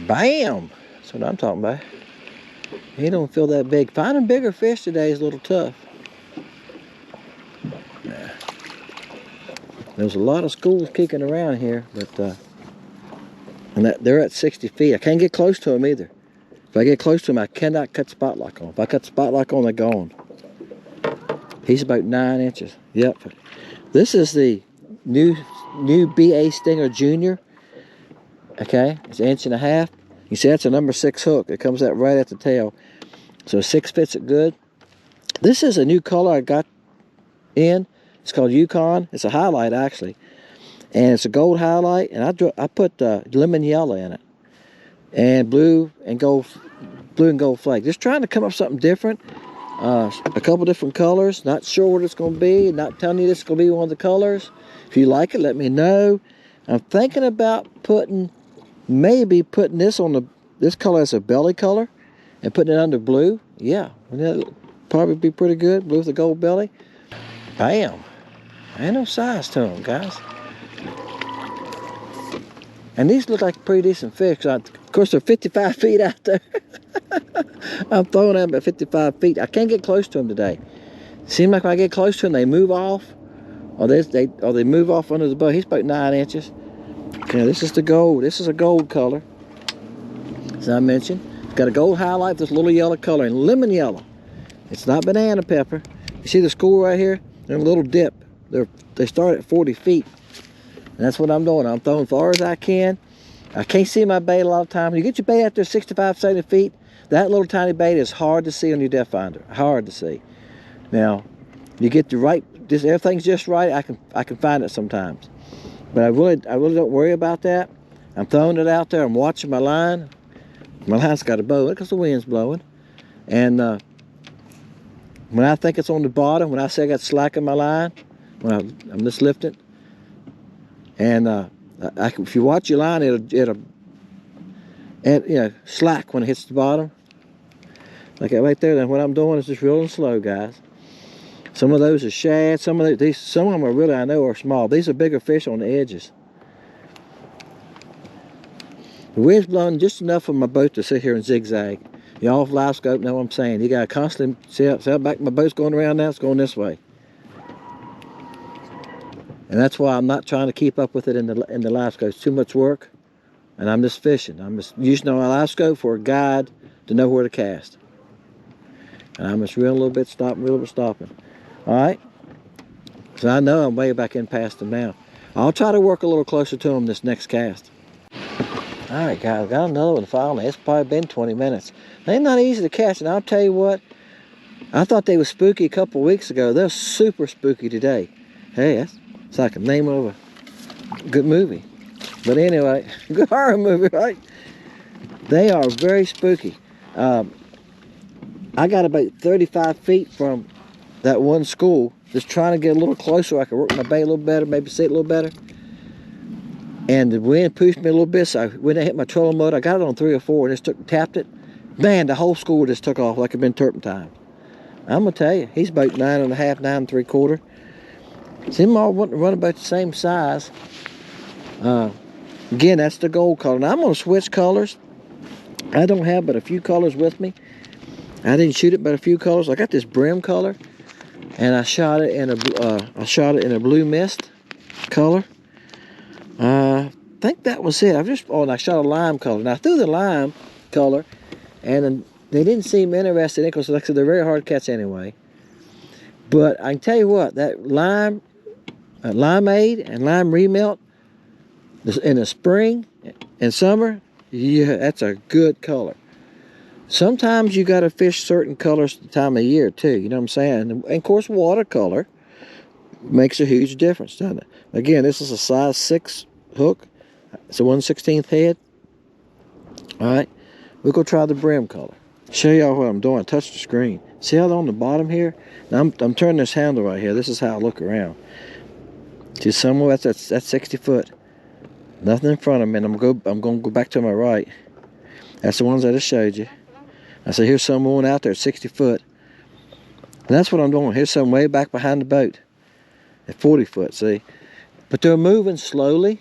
Bam! That's what I'm talking about. He don't feel that big. Finding bigger fish today is a little tough. Yeah. There's a lot of schools kicking around here, but they're at 60 feet. I can't get close to them either. If I get close to them, I cannot cut spot lock on. If I cut spot lock on, they're gone. He's about 9 inches. Yep. This is the new BA Stinger Junior. Okay, it's 1.5 inches. You see, that's a number 6 hook. It comes out right at the tail. So 6 fits it good. This is a new color I got in. It's called Yukon. It's a highlight, actually. And it's a gold highlight. And I put lemon yellow in it. And blue and gold flake. Just trying to come up with something different. A couple different colors. Not sure what it's going to be. Not telling you this is going to be one of the colors. If you like it, let me know. I'm thinking about maybe putting this on this color as a belly color and putting it under blue. Yeah, that'll probably be pretty good. Blue with the gold belly. Bam. Ain't no size to them, guys. And these look like pretty decent fish. Of course, they're 55 feet out there. I'm throwing them at 55 feet. I can't get close to them today. Seems like when I get close to them, they move off. Or they move off under the boat. He's about 9 inches. Okay, this is the gold. This is a gold color, as I mentioned. It's got a gold highlight with this little yellow color and lemon yellow. It's not banana pepper. You see the school right here? They're in a little dip. They start at 40 feet. And that's what I'm doing. I'm throwing as far as I can. I can't see my bait a lot of times. You get your bait out there 65, 70 feet, that little tiny bait is hard to see on your depth finder. Hard to see. Now, you get the right, everything's just right, I can find it sometimes. But I really don't worry about that. I'm throwing it out there. I'm watching my line. My line's got a bow because the wind's blowing. And when I think it's on the bottom, when I say I got slack in my line, when I'm just lifting, and if you watch your line, it'll slack when it hits the bottom. Like that right there. Then what I'm doing is just real and slow, guys. Some of those are shad. Some of them are really, I know, are small. These are bigger fish on the edges. The wind's blowing just enough for my boat to sit here and zigzag. You off live scope know what I'm saying. You gotta constantly see how back my boat's going around now. It's going this way, and that's why I'm not trying to keep up with it in the live scope. It's too much work, and I'm just fishing. I'm just using my live scope for a guide to know where to cast. And I'm just reeling a little bit, stopping, real stopping. All right, so I know I'm way back in past them now. I'll try to work a little closer to them this next cast. All right, guys, got another one finally. It's probably been 20 minutes. They're not easy to catch, and I'll tell you what, I thought they were spooky a couple of weeks ago. They're super spooky today. Hey, it's like a name of a good movie. But anyway, good horror movie, right? They are very spooky. I got about 35 feet from that one school, just trying to get a little closer. I could work my bait a little better, maybe see it a little better. And the wind pushed me a little bit, so when I hit my trolling motor, I got it on 3 or 4 and just tapped it. Man, the whole school just took off like it'd been turpentine. I'm gonna tell you, he's about 9.5, 9 3/4. See them all wanting to run about the same size. Again, that's the gold color. Now I'm gonna switch colors. I don't have but a few colors with me. I didn't shoot it but a few colors. I got this brim color, and I shot it in a blue mist color. I think that was it. And I shot a lime color. Now I threw the lime color, and they didn't seem interested in it because, like I said, they're very hard to catch anyway. But I can tell you what, that limeade and lime remelt in the spring and summer, yeah, that's a good color. Sometimes you got to fish certain colors the time of year too, you know what I'm saying? And of course, watercolor makes a huge difference, doesn't it? Again, this is a size 6 hook. It's a 1/16 head. All right, we'll go try the brim color. Show y'all what I'm doing. Touch the screen. See how they're on the bottom here? Now I'm turning this handle right here. This is how I look around. To somewhere that's 60 foot. Nothing in front of me. And I'm going to go back to my right. That's the ones I just showed you. I said, here's some one out there at 60 foot. And that's what I'm doing. Here's some way back behind the boat at 40 foot, see? But they're moving slowly,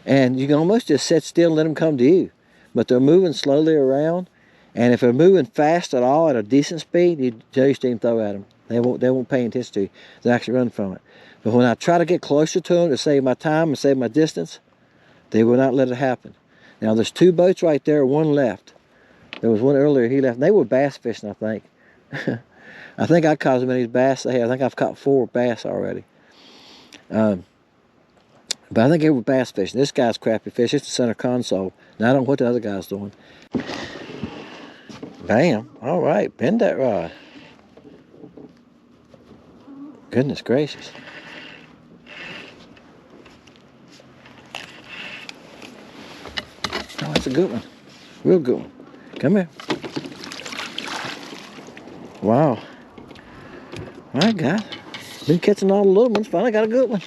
and you can almost just sit still and let them come to you. But they're moving slowly around, and if they're moving fast at all at a decent speed, you just even throw at them. They won't pay attention to you. They actually run from it. But when I try to get closer to them to save my time and save my distance, they will not let it happen. Now there's 2 boats right there, one left. There was one earlier, he left. They were bass fishing, I think. I think I caught as many bass they have. I think I've caught 4 bass already. But I think they were bass fishing. This guy's crappie fish. It's the center console. Now I don't know what the other guy's doing. Bam. All right, bend that rod. Goodness gracious. Oh, that's a good one. Real good one. Come here. Wow. All right, guys. Been catching all the little ones. Finally got a good one.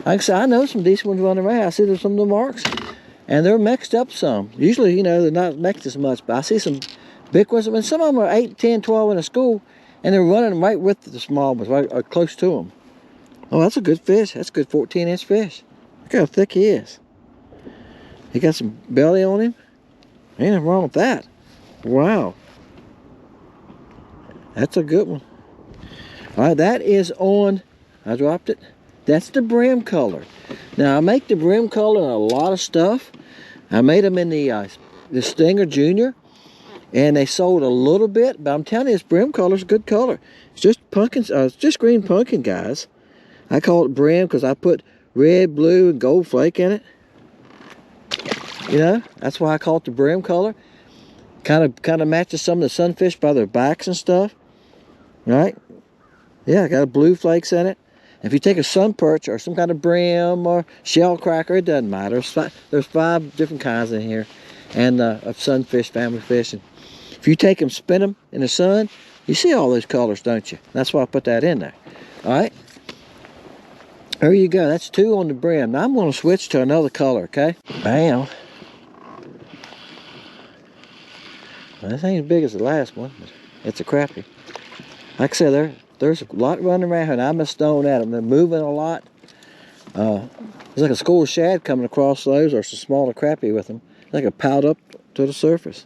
Like I said, I know some decent ones running around. I see there's some of the marks, and they're mixed up some. Usually, you know, they're not mixed as much, but I see some big ones. I mean, some of them are 8, 10, 12 in a school, and they're running right with the small ones, right or close to them. Oh, that's a good fish. That's a good 14-inch fish. Look how thick he is. He got some belly on him. Ain't nothing wrong with that. Wow. That's a good one. All right, that is on, I dropped it. That's the brim color. Now, I make the brim color in a lot of stuff. I made them in the Stinger Junior, and they sold a little bit, but I'm telling you, this brim color is a good color. It's just pumpkin, it's just green pumpkin, guys. I call it brim because I put red, blue, and gold flake in it. You know, that's why I call it the brim color. Kind of matches some of the sunfish by their backs and stuff. Right? Yeah, I got a blue flakes in it. If you take a sun perch or some kind of brim or shell cracker, it doesn't matter. There's 5 different kinds in here, and of sunfish, family fish. And if you take them, spin them in the sun, you see all those colors, don't you? That's why I put that in there. All right. There you go. That's 2 on the brim. Now I'm going to switch to another color. Okay. Bam. Well, this ain't as big as the last one, but it's a crappie. Like I said, there's a lot running around here, and I'm a stone at them. They're moving a lot. There's like a school of shad coming across those, or some smaller crappie with them. Like a piled up to the surface.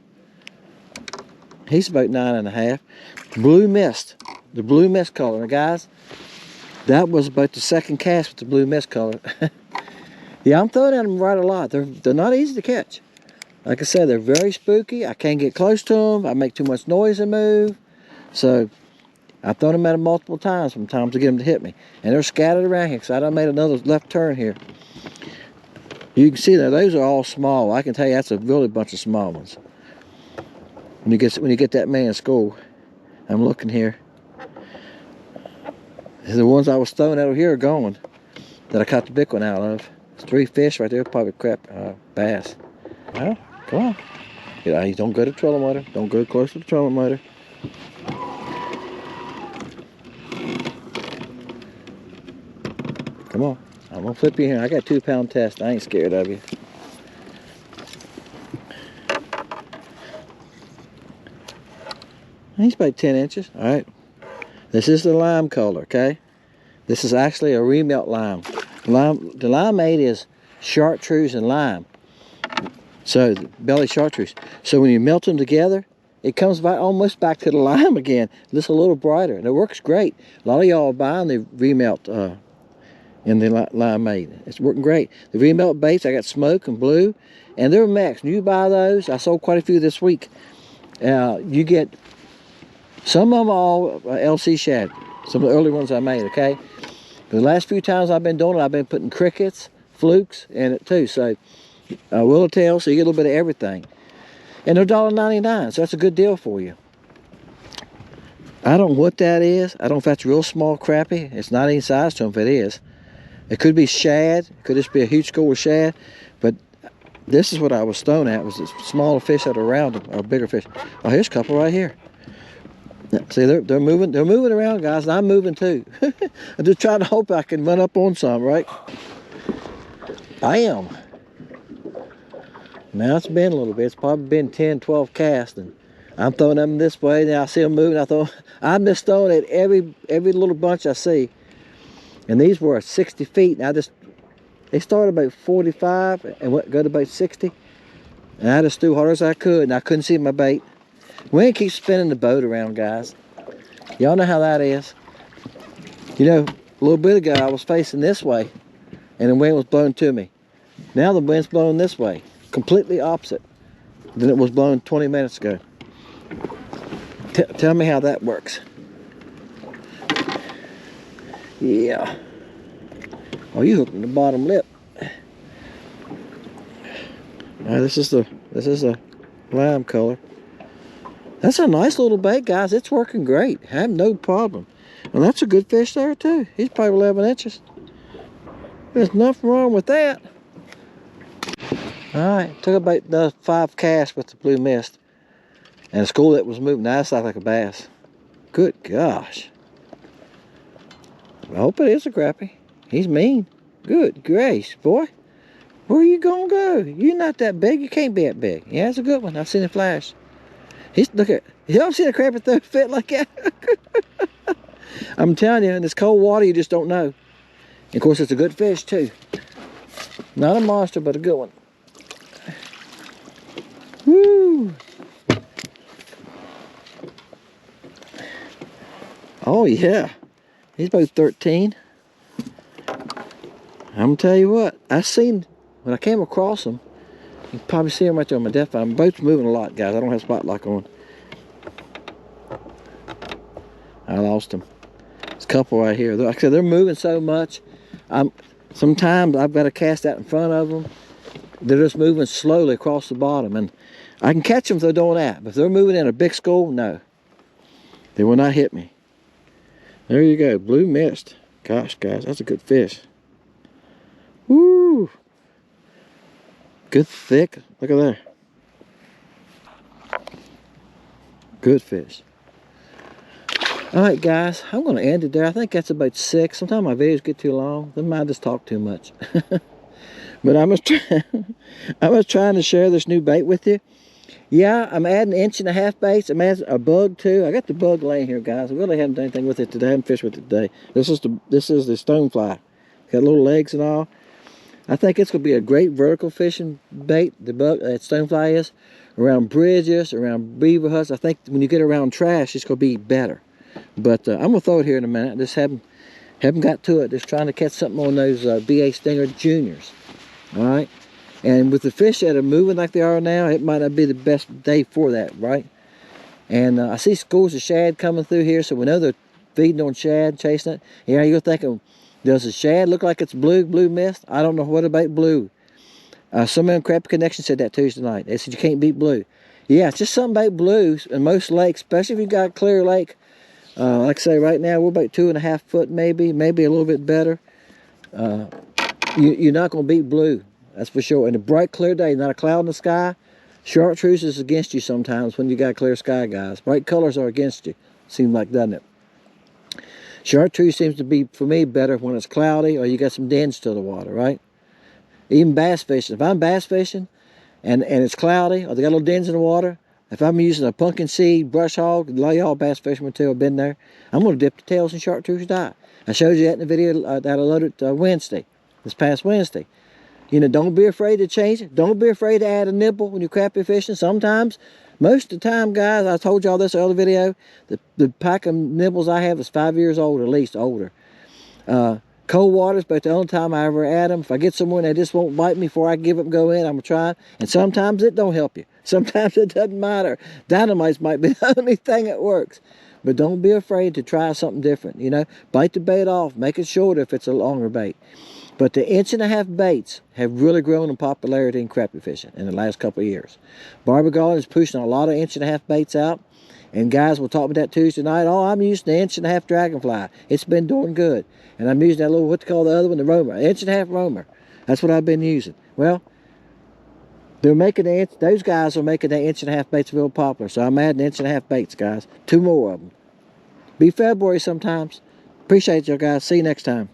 He's about 9.5. Blue mist. The blue mist color. Now, guys, that was about the 2nd cast with the blue mist color. Yeah, I'm throwing at them right a lot. They're not easy to catch. Like I said, they're very spooky. I can't get close to them. I make too much noise and move. So I've thrown them at them multiple times from times to get them to hit me. And they're scattered around here because I done made another left turn here. You can see that those are all small. I can tell you that's a really bunch of small ones. When you get that man in school, I'm looking here. The ones I was throwing out of here are gone that I caught the big one out of. There's 3 fish right there, probably bass. Well, come on. You don't go to the trolling motor. Don't go close to the trolling motor. Come on. I'm going to flip you here. I got a 2-pound test. I ain't scared of you. He's about 10 inches. All right. This is the lime color, okay? This is actually a remelt lime. The limeade is chartreuse and lime. So, belly chartreuse. So when you melt them together, it comes back almost back to the lime again. Just a little brighter. And it works great. A lot of y'all are buying the remelt in the limeade. It's working great. The remelt baits, I got smoke and blue. And they're mixed. You buy those. I sold quite a few this week. You get some of them all LC shad. Some of the early ones I made, okay? The last few times I've been doing it, I've been putting crickets, flukes in it too. So, willowtail, so you get a little bit of everything. And they're $1.99, so that's a good deal for you. I don't know what that is. I don't know if that's real small crappie. It's not any size to them if it is. It could be shad. It could just be a huge school of shad. But this is what I was thrown at, was the smaller fish that are around them, or bigger fish. Oh, here's a couple right here. See, they're moving around, guys, and I'm moving too. I'm just trying to hope I can run up on some, right? Bam! Now it's been a little bit. It's probably been 10, 12 casts, and I'm throwing them this way, then I see them moving. I'm just throwing at every little bunch I see. And these were 60 feet. And they started about 45 and go to about 60. And I just threw hard as I could, and I couldn't see my bait. Wind keeps spinning the boat around, guys. Y'all know how that is. You know, a little bit ago I was facing this way, and the wind was blowing to me. Now the wind's blowing this way, completely opposite than it was blowing 20 minutes ago. Tell me how that works. Yeah. Oh, you hooked in the bottom lip. This is the lime color. That's a nice little bait, guys. It's working great. I have no problem. And that's a good fish there too. He's probably 11 inches. There's nothing wrong with that. All right, took about 5 casts with the blue mist. And a school that was moving. Now it's like a bass. Good gosh. I hope it is a crappie. He's mean. Good grace, boy. Where are you gonna go? You're not that big. You can't be that big. Yeah, it's a good one. I've seen it flash. Look at, you ever seen a crappie throw a fit like that? I'm telling you, in this cold water, you just don't know. And of course, it's a good fish too. Not a monster, but a good one. Woo! Oh yeah, he's about 13. I'm gonna tell you what, when I came across him, you can probably see him right there on my depth. My boat's moving a lot, guys. I don't have spot lock on. I lost him. There's a couple right here. Like I said, they're moving so much. Sometimes I've got to cast out in front of them. They're just moving slowly across the bottom, and I can catch them if they're doing that. But if they're moving in a big school, no, they will not hit me. There you go, blue mist. Gosh, guys, that's a good fish. Woo! Good thick. Look at there. Good fish. All right, guys, I'm going to end it there. I think that's about 6. Sometimes my videos get too long. Then I just talk too much. But I was trying to share this new bait with you. Yeah, I'm adding 1.5 inch baits. I'm adding a bug too. I got the bug laying here, guys. I really haven't done anything with it today. I haven't fished with it today. This is the stonefly. Got little legs and all. I think it's going to be a great vertical fishing bait. The bug that stonefly is around bridges, around beaver huts. I think when you get around trash, it's going to be better. But I'm going to throw it here in a minute. Just haven't got to it. Just trying to catch something on those BA Stinger Juniors. All right. And with the fish that are moving like they are now, it might not be the best day for that, right? And I see schools of shad coming through here, so we know they're feeding on shad, chasing it. Yeah, you're thinking, does the shad look like it's blue mist? I don't know what about blue. Someone on Crappie Connection said that Tuesday night. They said you can't beat blue. Yeah, it's just something about blues in most lakes, especially if you've got a clear lake. Like I say, right now we're about 2.5 foot, maybe a little bit better. You're not going to beat blue. That's for sure. In a bright, clear day, not a cloud in the sky, chartreuse is against you sometimes when you got clear sky, guys. Bright colors are against you. Seems like, doesn't it? Chartreuse seems to be, for me, better when it's cloudy or you got some dens to the water, right? Even bass fishing. If I'm bass fishing and it's cloudy or they got little dens in the water, if I'm using a pumpkin seed, brush hog, a lot of y'all bass fishermen too have been there, I'm going to dip the tails in chartreuse dye. I showed you that in the video that I loaded this past Wednesday. You know, don't be afraid to change it. Don't be afraid to add a nibble when you're crappie fishing. Sometimes, most of the time, guys, I told y'all this in the other video, the pack of nibbles I have is 5 years old, at least older. Cold water's about the only time I ever add them. If I get somewhere and they just won't bite me before I give up and go in, I'm going to try it. And sometimes it don't help you. Sometimes it doesn't matter. Dynamites might be the only thing that works. But don't be afraid to try something different, you know. Bite the bait off. Make it shorter if it's a longer bait. But the 1.5 inch baits have really grown in popularity in crappie fishing in the last couple of years. Barbara Garland is pushing a lot of 1.5 inch baits out. And guys will talk about that Tuesday night. Oh, I'm using the 1.5 inch dragonfly. It's been doing good. And I'm using that little, what they call the other one, the roamer, 1.5 inch roamer. That's what I've been using. Well, they're making those guys are making the 1.5 inch baits real popular. So I'm adding 1.5 inch baits, guys. 2 more of them. Be February sometimes. Appreciate you guys. See you next time.